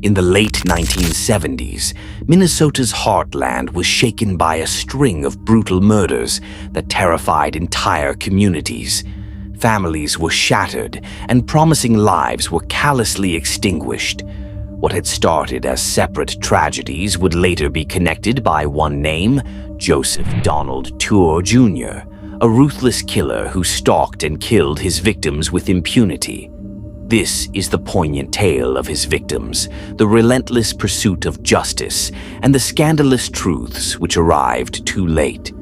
In the late 1970s, Minnesota's heartland was shaken by a string of brutal murders that terrified entire communities. Families were shattered, and promising lives were callously extinguished. What had started as separate tragedies would later be connected by one name, Joseph Donald Tour Jr., a ruthless killer who stalked and killed his victims with impunity. This is the poignant tale of his victims, the relentless pursuit of justice, and the scandalous truths which arrived too late.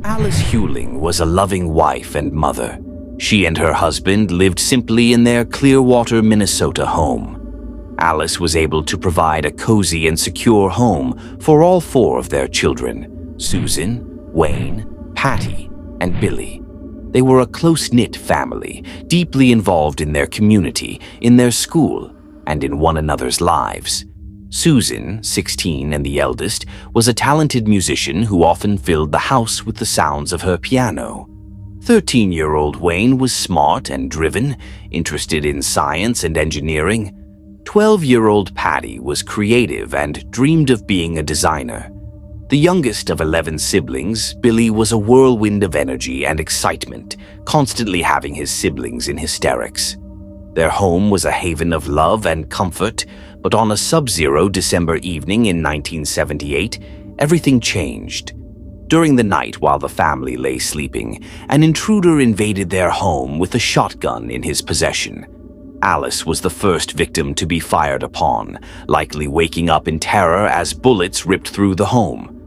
Alice Hewling was a loving wife and mother. She and her husband lived simply in their Clearwater, Minnesota home. Alice was able to provide a cozy and secure home for all four of their children: Susan, Wayne, Patty, and Billy. They were a close-knit family, deeply involved in their community, in their school, and in one another's lives. Susan, 16 and the eldest, was a talented musician who often filled the house with the sounds of her piano. 13-year-old Wayne was smart and driven, interested in science and engineering. 12-year-old Patty was creative and dreamed of being a designer. The youngest of 11 siblings, Billy was a whirlwind of energy and excitement, constantly having his siblings in hysterics. Their home was a haven of love and comfort, but on a sub-zero December evening in 1978, everything changed. During the night while the family lay sleeping, an intruder invaded their home with a shotgun in his possession. Alice was the first victim to be fired upon, likely waking up in terror as bullets ripped through the home.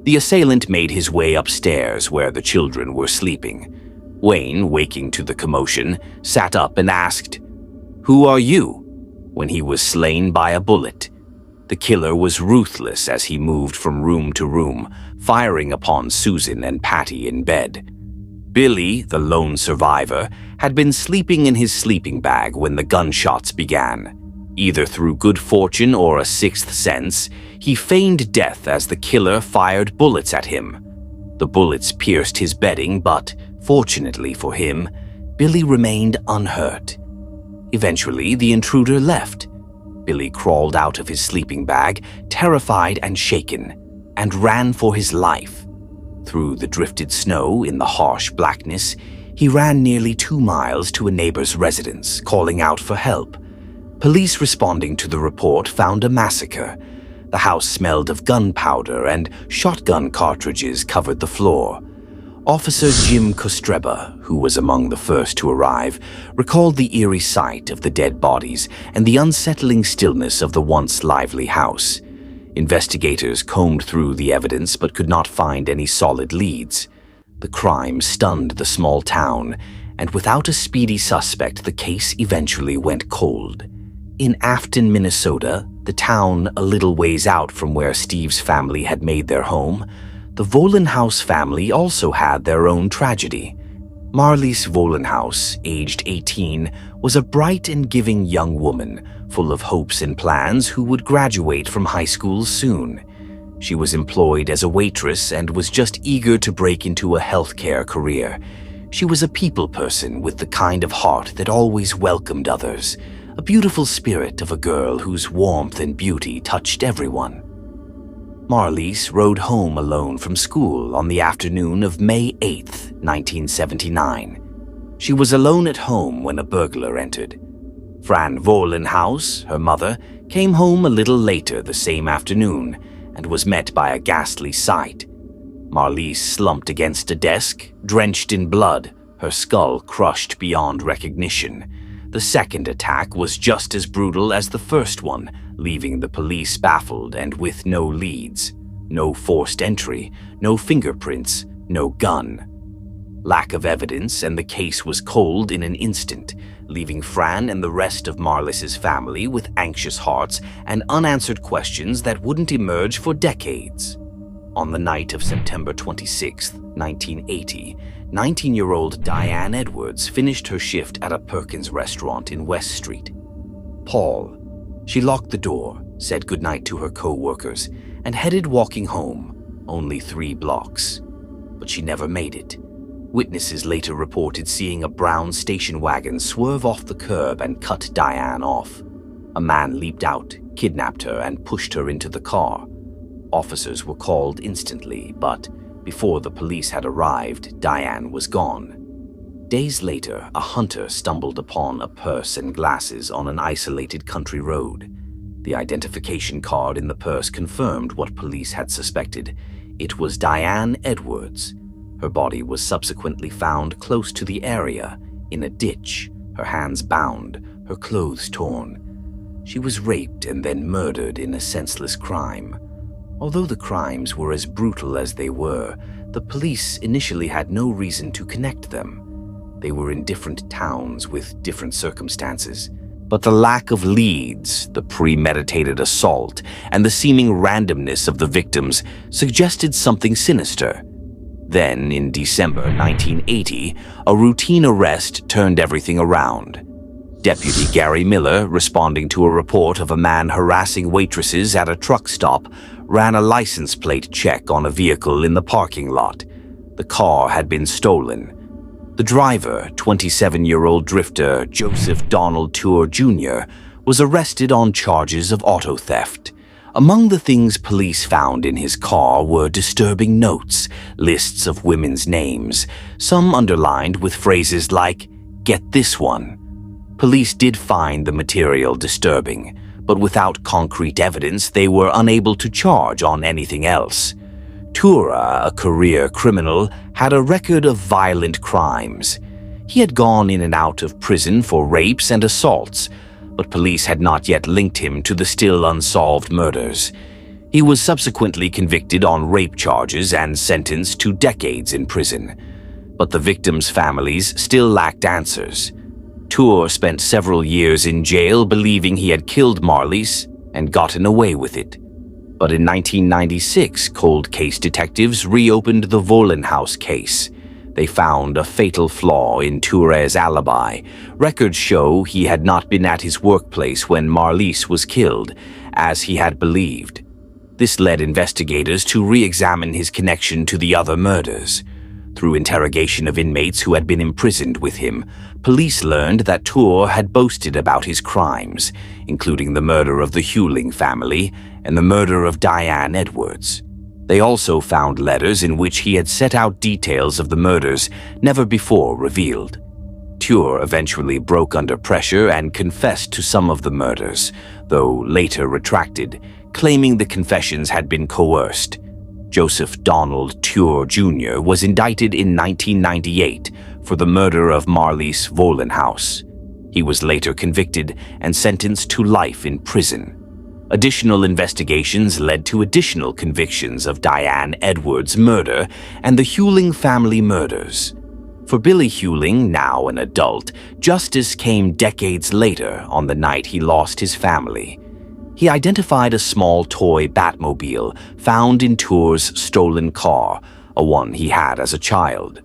The assailant made his way upstairs where the children were sleeping. Wayne, waking to the commotion, sat up and asked, "Who are you?" when he was slain by a bullet. The killer was ruthless as he moved from room to room, firing upon Susan and Patty in bed. Billy, the lone survivor, had been sleeping in his sleeping bag when the gunshots began. Either through good fortune or a sixth sense, he feigned death as the killer fired bullets at him. The bullets pierced his bedding, but, fortunately for him, Billy remained unhurt. Eventually, the intruder left. Billy crawled out of his sleeping bag, terrified and shaken, and ran for his life. Through the drifted snow in the harsh blackness, he ran nearly 2 miles to a neighbor's residence, calling out for help. Police responding to the report found a massacre. The house smelled of gunpowder and shotgun cartridges covered the floor. Officer Jim Kostreba, who was among the first to arrive, recalled the eerie sight of the dead bodies and the unsettling stillness of the once lively house. Investigators combed through the evidence but could not find any solid leads. The crime stunned the small town, and without a speedy suspect, the case eventually went cold. In Afton, Minnesota, the town a little ways out from where Steve's family had made their home, the Volenhouse family also had their own tragedy. Marlies Volenhouse, aged 18, was a bright and giving young woman, full of hopes and plans, who would graduate from high school soon. She was employed as a waitress and was just eager to break into a healthcare career. She was a people person with the kind of heart that always welcomed others, a beautiful spirit of a girl whose warmth and beauty touched everyone. Marlies rode home alone from school on the afternoon of May 8th, 1979. She was alone at home when a burglar entered. Fran Volenhouse, her mother, came home a little later the same afternoon and was met by a ghastly sight. Marlies slumped against a desk, drenched in blood, her skull crushed beyond recognition. The second attack was just as brutal as the first one, leaving the police baffled and with no leads. No forced entry, no fingerprints, no gun. Lack of evidence, and the case was cold in an instant, leaving Fran and the rest of Marlies' family with anxious hearts and unanswered questions that wouldn't emerge for decades. On the night of September 26, 1980, 19-year-old Diane Edwards finished her shift at a Perkins restaurant in West Street. Paul. She locked the door, said goodnight to her co-workers, and headed walking home, only 3 blocks. But she never made it. Witnesses later reported seeing a brown station wagon swerve off the curb and cut Diane off. A man leaped out, kidnapped her, and pushed her into the car. Officers were called instantly, but before the police had arrived, Diane was gone. Days later, a hunter stumbled upon a purse and glasses on an isolated country road. The identification card in the purse confirmed what police had suspected. It was Diane Edwards. Her body was subsequently found close to the area, in a ditch, her hands bound, her clothes torn. She was raped and then murdered in a senseless crime. Although the crimes were as brutal as they were, the police initially had no reason to connect them. They were in different towns with different circumstances. But the lack of leads, the premeditated assault, and the seeming randomness of the victims suggested something sinister. Then, in December 1980, a routine arrest turned everything around. Deputy Gary Miller, responding to a report of a man harassing waitresses at a truck stop, ran a license plate check on a vehicle in the parking lot. The car had been stolen. The driver, 27-year-old drifter Joseph Donald Tour Jr., was arrested on charges of auto theft. Among the things police found in his car were disturbing notes, lists of women's names, some underlined with phrases like, "Get this one." Police did find the material disturbing, but without concrete evidence, they were unable to charge on anything else. Tura, a career criminal, had a record of violent crimes. He had gone in and out of prison for rapes and assaults, but police had not yet linked him to the still unsolved murders. He was subsequently convicted on rape charges and sentenced to decades in prison. But the victims' families still lacked answers. Tour spent several years in jail believing he had killed Marlies and gotten away with it. But in 1996, cold case detectives reopened the Vollenhouse case. They found a fatal flaw in Tour's alibi. Records show he had not been at his workplace when Marlies was killed, as he had believed. This led investigators to re-examine his connection to the other murders. Through interrogation of inmates who had been imprisoned with him, police learned that Tour had boasted about his crimes, including the murder of the Hewling family and the murder of Diane Edwards. They also found letters in which he had set out details of the murders never before revealed. Tour eventually broke under pressure and confessed to some of the murders, though later retracted, claiming the confessions had been coerced. Joseph Donald Tour Jr. was indicted in 1998 for the murder of Marlies Vollenhouse. He was later convicted and sentenced to life in prison. Additional investigations led to additional convictions of Diane Edwards' murder and the Hewling family murders. For Billy Hewling, now an adult, justice came decades later on the night he lost his family. He identified a small toy Batmobile found in Tour's stolen car, a one he had as a child.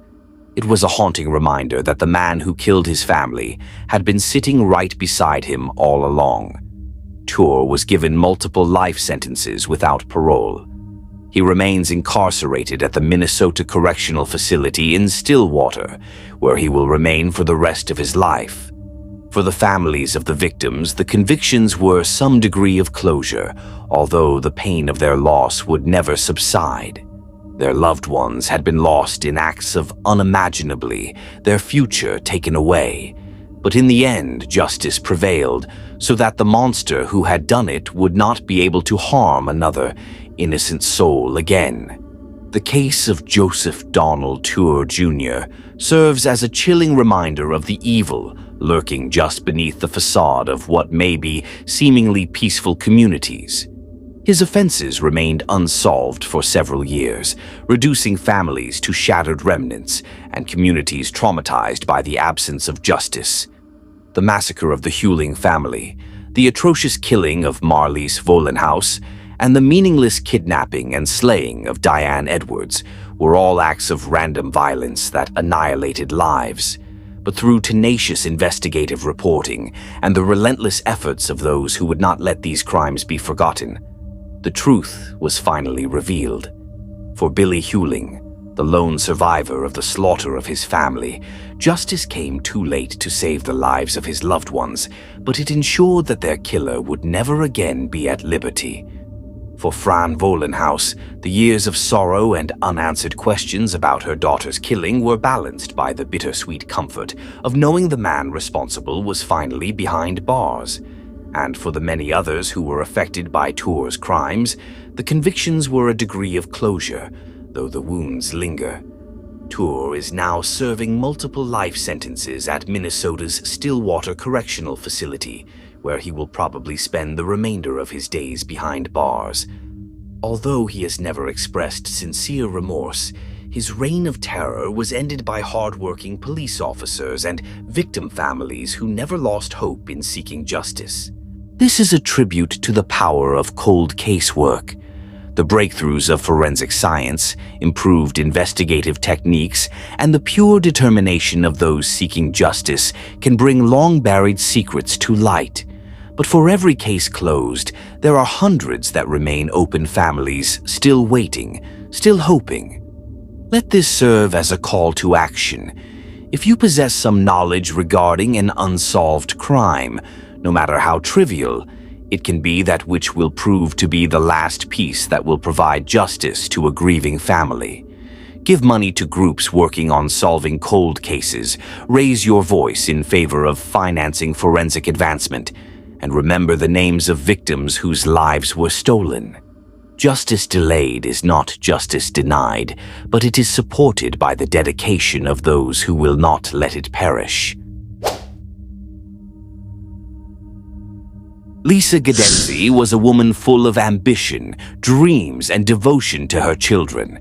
It was a haunting reminder that the man who killed his family had been sitting right beside him all along. Tour was given multiple life sentences without parole. He remains incarcerated at the Minnesota Correctional Facility in Stillwater, where he will remain for the rest of his life. For the families of the victims, the convictions were some degree of closure, although the pain of their loss would never subside. Their loved ones had been lost in acts of unimaginably, their future taken away. But in the end, justice prevailed, so that the monster who had done it would not be able to harm another innocent soul again. The case of Joseph Donald Tour Jr. serves as a chilling reminder of the evil lurking just beneath the facade of what may be seemingly peaceful communities. His offenses remained unsolved for several years, reducing families to shattered remnants and communities traumatized by the absence of justice. The massacre of the Hewling family, the atrocious killing of Marlies Vollenhouse, and the meaningless kidnapping and slaying of Diane Edwards were all acts of random violence that annihilated lives. But through tenacious investigative reporting and the relentless efforts of those who would not let these crimes be forgotten, the truth was finally revealed. For Billy Hewling, The lone survivor of the slaughter of his family, justice came too late to save the lives of his loved ones, but it ensured that their killer would never again be at liberty. For Fran Vollenhouse, the years of sorrow and unanswered questions about her daughter's killing were balanced by the bittersweet comfort of knowing the man responsible was finally behind bars. And for the many others who were affected by Tour's crimes, the convictions were a degree of closure, though the wounds linger. Tour is now serving multiple life sentences at Minnesota's Stillwater Correctional Facility, where he will probably spend the remainder of his days behind bars. Although he has never expressed sincere remorse, his reign of terror was ended by hard-working police officers and victim families who never lost hope in seeking justice. This is a tribute to the power of cold case work. The breakthroughs of forensic science, improved investigative techniques, and the pure determination of those seeking justice can bring long-buried secrets to light. But for every case closed, there are hundreds that remain open, families still waiting, still hoping. Let this serve as a call to action. If you possess some knowledge regarding an unsolved crime, no matter how trivial, it can be that which will prove to be the last piece that will provide justice to a grieving family. Give money to groups working on solving cold cases, raise your voice in favor of financing forensic advancement, and remember the names of victims whose lives were stolen. Justice delayed is not justice denied, but it is supported by the dedication of those who will not let it perish. Lisa Gadenzi was a woman full of ambition, dreams, and devotion to her children.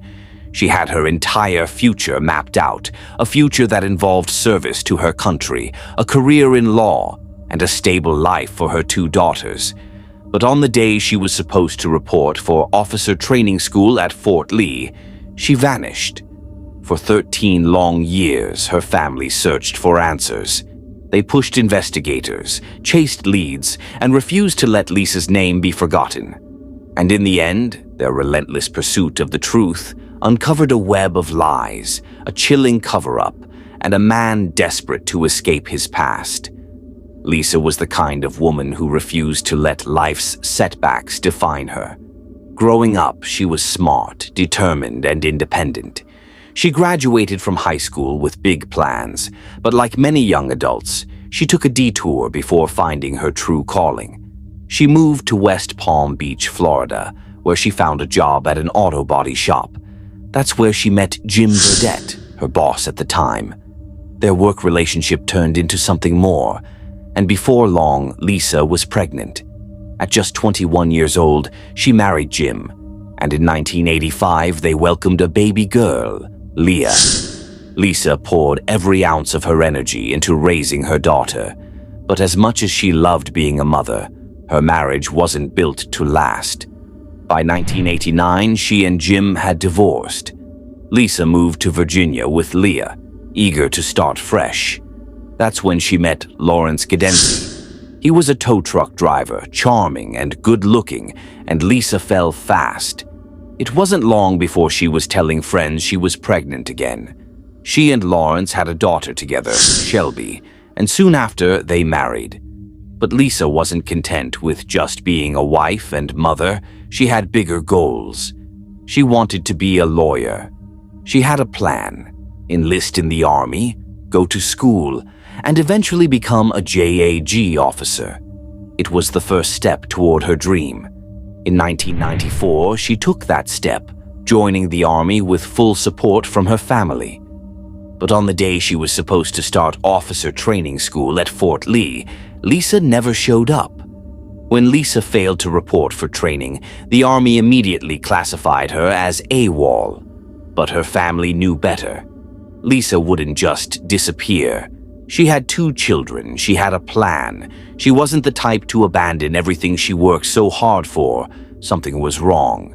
She had her entire future mapped out, a future that involved service to her country, a career in law, and a stable life for her 2 daughters. But on the day she was supposed to report for officer training school at Fort Lee, she vanished. For 13 long years, her family searched for answers. They pushed investigators, chased leads, and refused to let Lisa's name be forgotten. And in the end, their relentless pursuit of the truth uncovered a web of lies, a chilling cover-up, and a man desperate to escape his past. Lisa was the kind of woman who refused to let life's setbacks define her. Growing up, she was smart, determined, and independent. She graduated from high school with big plans, but like many young adults, she took a detour before finding her true calling. She moved to West Palm Beach, Florida, where she found a job at an auto body shop. That's where she met Jim Burdett, her boss at the time. Their work relationship turned into something more, and before long, Lisa was pregnant. At just 21 years old, she married Jim, and in 1985, they welcomed a baby girl, Leah. Lisa poured every ounce of her energy into raising her daughter, but as much as she loved being a mother, her marriage wasn't built to last. By 1989, she and Jim had divorced. Lisa moved to Virginia with Leah, eager to start fresh. That's when she met Lawrence Gadenzi. He was a tow truck driver, charming and good-looking, and Lisa fell fast. It wasn't long before she was telling friends she was pregnant again. She and Lawrence had a daughter together, Shelby, and soon after they married. But Lisa wasn't content with just being a wife and mother. She had bigger goals. She wanted to be a lawyer. She had a plan: enlist in the army, go to school, and eventually become a JAG officer. It was the first step toward her dream. In 1994, she took that step, joining the army with full support from her family. But on the day she was supposed to start officer training school at Fort Lee, Lisa never showed up. When Lisa failed to report for training, the army immediately classified her as AWOL. But her family knew better. Lisa wouldn't just disappear. She had 2 children, she had a plan. She wasn't the type to abandon everything she worked so hard for. Something was wrong.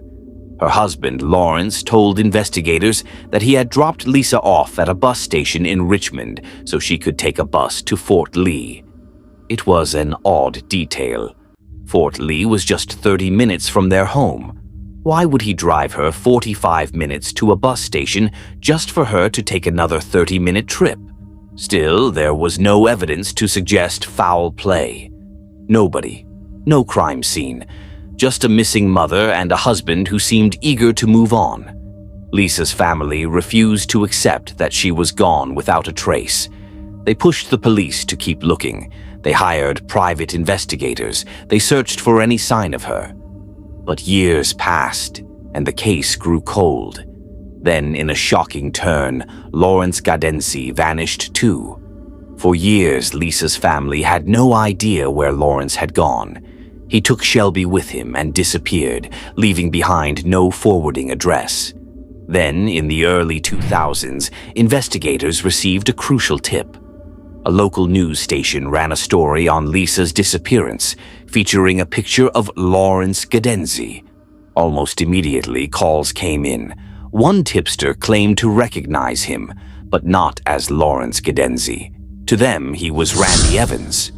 Her husband, Lawrence, told investigators that he had dropped Lisa off at a bus station in Richmond so she could take a bus to Fort Lee. It was an odd detail. Fort Lee was just 30 minutes from their home. Why would he drive her 45 minutes to a bus station just for her to take another 30-minute trip? Still, there was no evidence to suggest foul play. Nobody. No crime scene. Just a missing mother and a husband who seemed eager to move on. Lisa's family refused to accept that she was gone without a trace. They pushed the police to keep looking. They hired private investigators. They searched for any sign of her. But years passed, and the case grew cold. Then, in a shocking turn, Lawrence Gadenzi vanished too. For years, Lisa's family had no idea where Lawrence had gone. He took Shelby with him and disappeared, leaving behind no forwarding address. Then, in the early 2000s, investigators received a crucial tip. A local news station ran a story on Lisa's disappearance, featuring a picture of Lawrence Gadenzi. Almost immediately, calls came in. One tipster claimed to recognize him, but not as Lawrence Gadenzi. To them, he was Randy Evans.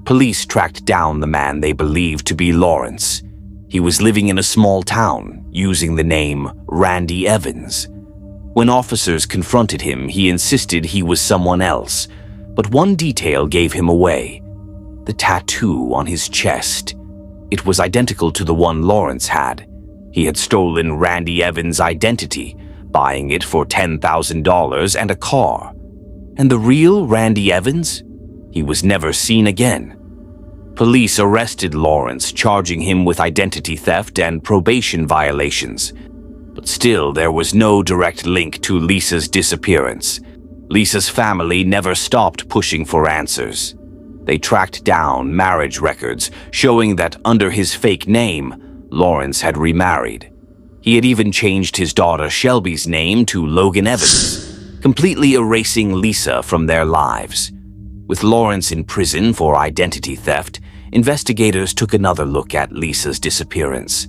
Police tracked down the man they believed to be Lawrence. He was living in a small town, using the name Randy Evans. When officers confronted him, he insisted he was someone else, but one detail gave him away: the tattoo on his chest. It was identical to the one Lawrence had. He had stolen Randy Evans' identity, buying it for $10,000 and a car. And the real Randy Evans? He was never seen again. Police arrested Lawrence, charging him with identity theft and probation violations. But still, there was no direct link to Lisa's disappearance. Lisa's family never stopped pushing for answers. They tracked down marriage records showing that under his fake name, Lawrence had remarried. He had even changed his daughter Shelby's name to Logan Evans, completely erasing Lisa from their lives. With Lawrence in prison for identity theft, investigators took another look at Lisa's disappearance.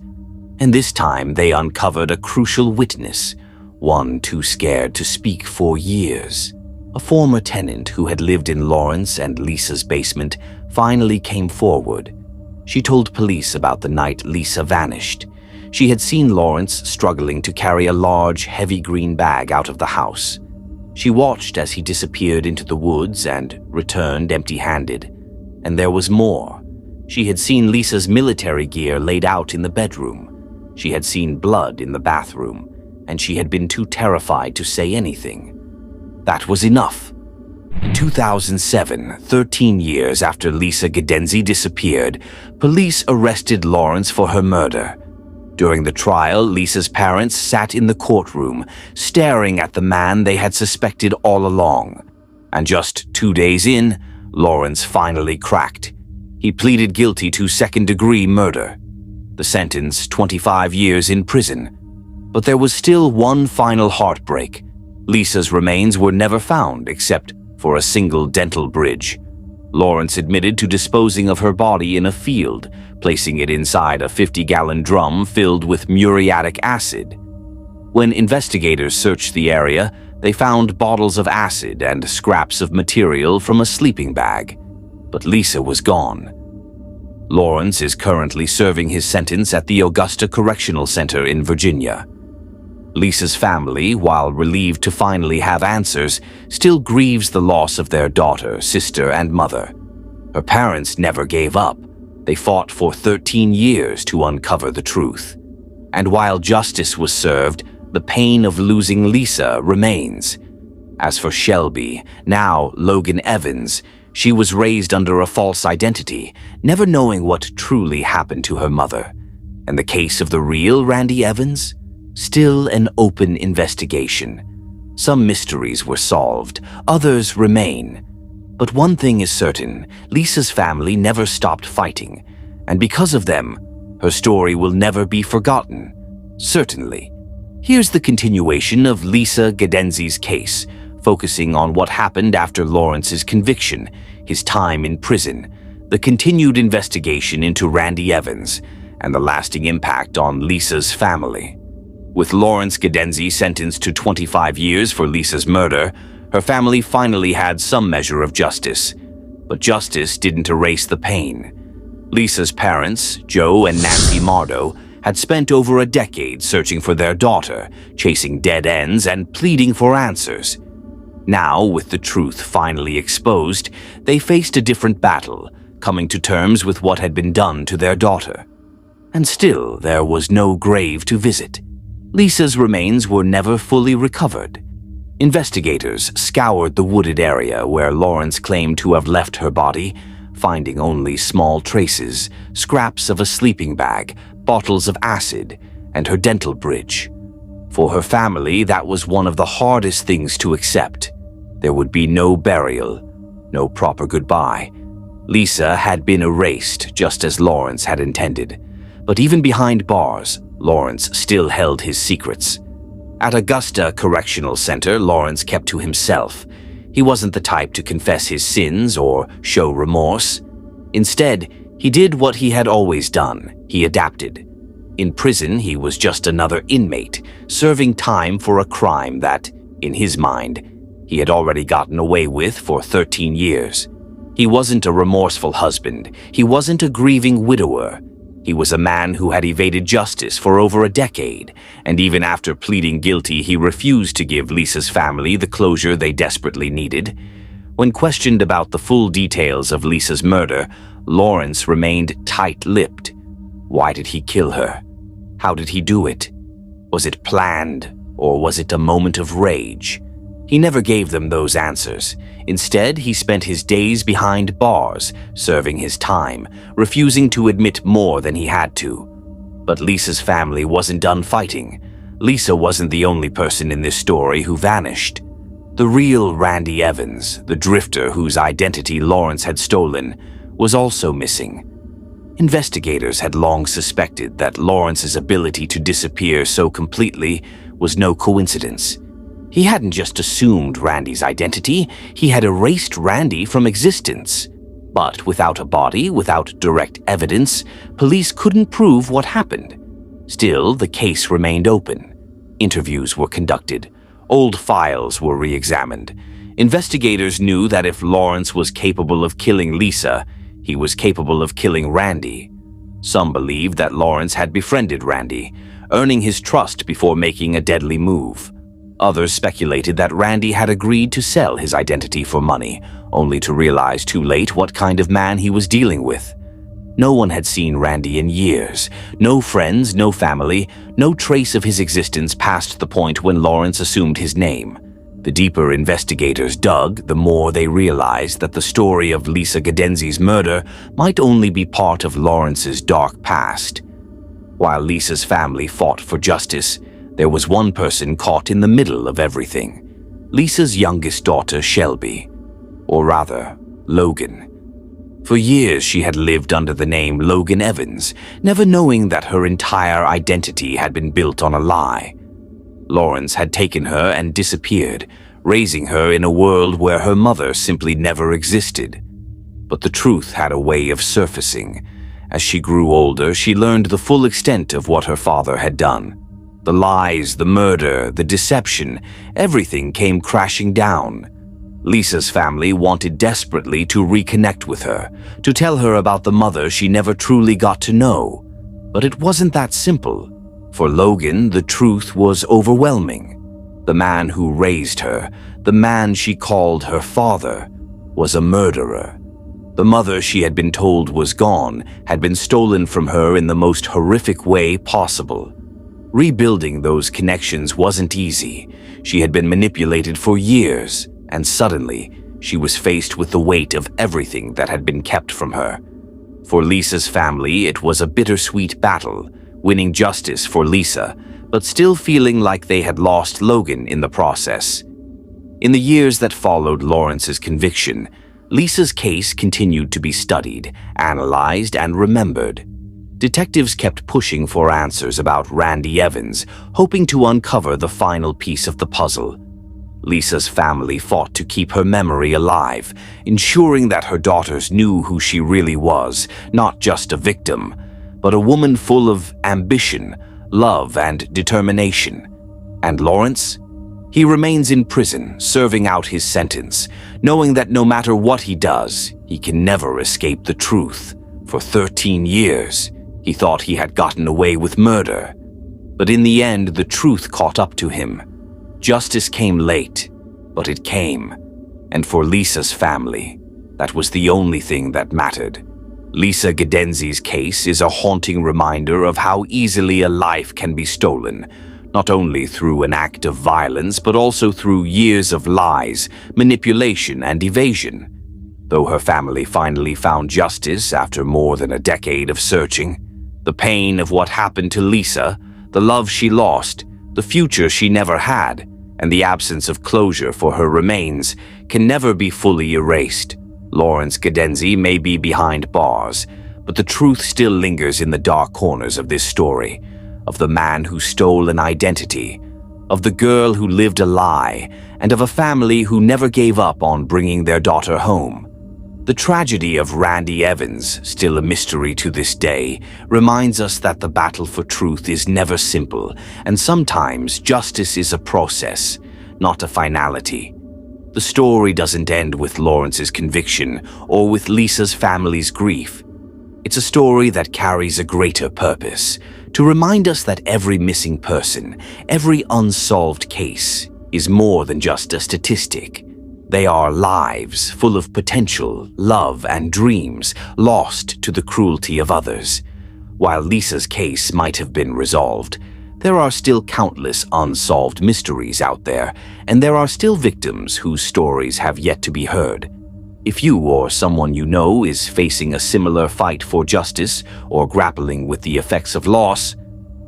And this time they uncovered a crucial witness, one too scared to speak for years. A former tenant who had lived in Lawrence and Lisa's basement finally came forward. She told police about the night Lisa vanished. She had seen Lawrence struggling to carry a large, heavy green bag out of the house. She watched as he disappeared into the woods and returned empty-handed. And there was more. She had seen Lisa's military gear laid out in the bedroom. She had seen blood in the bathroom, and she had been too terrified to say anything. That was enough. In 2007, 13 years after Lisa Gadenzi disappeared, police arrested Lawrence for her murder. During the trial, Lisa's parents sat in the courtroom, staring at the man they had suspected all along. And just 2 days in, Lawrence finally cracked. He pleaded guilty to second-degree murder. The sentence, 25 years in prison. But there was still one final heartbreak. Lisa's remains were never found except for a single dental bridge. Lawrence admitted to disposing of her body in a field, placing it inside a 50-gallon drum filled with muriatic acid. When investigators searched the area, they found bottles of acid and scraps of material from a sleeping bag. But Lisa was gone. Lawrence is currently serving his sentence at the Augusta Correctional Center in Virginia. Lisa's family, while relieved to finally have answers, still grieves the loss of their daughter, sister, and mother. Her parents never gave up. They fought for 13 years to uncover the truth. And while justice was served, the pain of losing Lisa remains. As for Shelby, now Logan Evans, she was raised under a false identity, never knowing what truly happened to her mother. And the case of the real Randy Evans? Still an open investigation. Some mysteries were solved, others remain. But one thing is certain, Lisa's family never stopped fighting, and because of them, her story will never be forgotten. Certainly. Here's the continuation of Lisa Gadenzi's case, focusing on what happened after Lawrence's conviction, his time in prison, the continued investigation into Randy Evans, and the lasting impact on Lisa's family. With Lawrence Gadenzi sentenced to 25 years for Lisa's murder, her family finally had some measure of justice. But justice didn't erase the pain. Lisa's parents, Joe and Nancy Mardo, had spent over a decade searching for their daughter, chasing dead ends and pleading for answers. Now, with the truth finally exposed, they faced a different battle, coming to terms with what had been done to their daughter. And still, there was no grave to visit. Lisa's remains were never fully recovered. Investigators scoured the wooded area where Lawrence claimed to have left her body, finding only small traces, scraps of a sleeping bag, bottles of acid, and her dental bridge. For her family, that was one of the hardest things to accept. There would be no burial, no proper goodbye. Lisa had been erased just as Lawrence had intended. But even behind bars, Lawrence still held his secrets. At Augusta Correctional Center, Lawrence kept to himself. He wasn't the type to confess his sins or show remorse. Instead, he did what he had always done. He adapted. In prison, he was just another inmate, serving time for a crime that, in his mind, he had already gotten away with for 13 years. He wasn't a remorseful husband. He wasn't a grieving widower. He was a man who had evaded justice for over a decade, and even after pleading guilty, he refused to give Lisa's family the closure they desperately needed. When questioned about the full details of Lisa's murder, Lawrence remained tight-lipped. Why did he kill her? How did he do it? Was it planned, or was it a moment of rage? He never gave them those answers. Instead, he spent his days behind bars, serving his time, refusing to admit more than he had to. But Lisa's family wasn't done fighting. Lisa wasn't the only person in this story who vanished. The real Randy Evans, the drifter whose identity Lawrence had stolen, was also missing. Investigators had long suspected that Lawrence's ability to disappear so completely was no coincidence. He hadn't just assumed Randy's identity, he had erased Randy from existence. But without a body, without direct evidence, police couldn't prove what happened. Still, the case remained open. Interviews were conducted. Old files were re-examined. Investigators knew that if Lawrence was capable of killing Lisa, he was capable of killing Randy. Some believed that Lawrence had befriended Randy, earning his trust before making a deadly move. Others speculated that Randy had agreed to sell his identity for money, only to realize too late what kind of man he was dealing with. No one had seen Randy in years. No friends, no family, no trace of his existence past the point when Lawrence assumed his name. The deeper investigators dug, the more they realized that the story of Lisa Gadenzi's murder might only be part of Lawrence's dark past. While Lisa's family fought for justice, there was one person caught in the middle of everything. Lisa's youngest daughter, Shelby. Or rather, Logan. For years she had lived under the name Logan Evans, never knowing that her entire identity had been built on a lie. Lawrence had taken her and disappeared, raising her in a world where her mother simply never existed. But the truth had a way of surfacing. As she grew older, she learned the full extent of what her father had done. The lies, the murder, the deception, everything came crashing down. Lisa's family wanted desperately to reconnect with her, to tell her about the mother she never truly got to know. But it wasn't that simple. For Logan, the truth was overwhelming. The man who raised her, the man she called her father, was a murderer. The mother she had been told was gone had been stolen from her in the most horrific way possible. Rebuilding those connections wasn't easy. She had been manipulated for years, and suddenly, she was faced with the weight of everything that had been kept from her. For Lisa's family, it was a bittersweet battle, winning justice for Lisa, but still feeling like they had lost Logan in the process. In the years that followed Lawrence's conviction, Lisa's case continued to be studied, analyzed, and remembered. Detectives kept pushing for answers about Randy Evans, hoping to uncover the final piece of the puzzle. Lisa's family fought to keep her memory alive, ensuring that her daughters knew who she really was, not just a victim, but a woman full of ambition, love, and determination. And Lawrence? He remains in prison, serving out his sentence, knowing that no matter what he does, he can never escape the truth. For 13 years, He thought he had gotten away with murder. But in the end, the truth caught up to him. Justice came late, but it came. And for Lisa's family, that was the only thing that mattered. Lisa Gadenzi's case is a haunting reminder of how easily a life can be stolen, not only through an act of violence, but also through years of lies, manipulation, and evasion. Though her family finally found justice after more than a decade of searching, the pain of what happened to Lisa, the love she lost, the future she never had, and the absence of closure for her remains can never be fully erased. Lawrence Gadenzi may be behind bars, but the truth still lingers in the dark corners of this story, of the man who stole an identity, of the girl who lived a lie, and of a family who never gave up on bringing their daughter home. The tragedy of Randy Evans, still a mystery to this day, reminds us that the battle for truth is never simple, and sometimes justice is a process, not a finality. The story doesn't end with Lawrence's conviction or with Lisa's family's grief. It's a story that carries a greater purpose, to remind us that every missing person, every unsolved case, is more than just a statistic. They are lives full of potential, love, and dreams lost to the cruelty of others. While Lisa's case might have been resolved, there are still countless unsolved mysteries out there, and there are still victims whose stories have yet to be heard. If you or someone you know is facing a similar fight for justice or grappling with the effects of loss,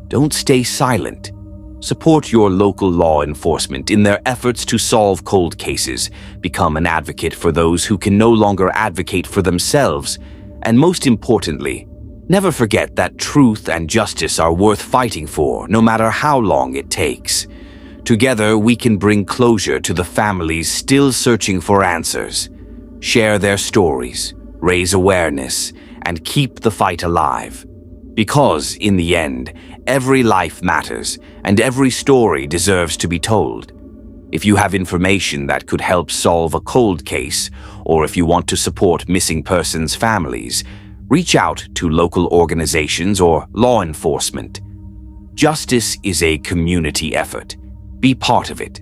don't stay silent. Support your local law enforcement in their efforts to solve cold cases, become an advocate for those who can no longer advocate for themselves, and most importantly, never forget that truth and justice are worth fighting for, no matter how long it takes. Together, we can bring closure to the families still searching for answers. Share their stories, raise awareness, and keep the fight alive. Because, in the end, every life matters, and every story deserves to be told. If you have information that could help solve a cold case, or if you want to support missing persons' families, reach out to local organizations or law enforcement. Justice is a community effort. Be part of it.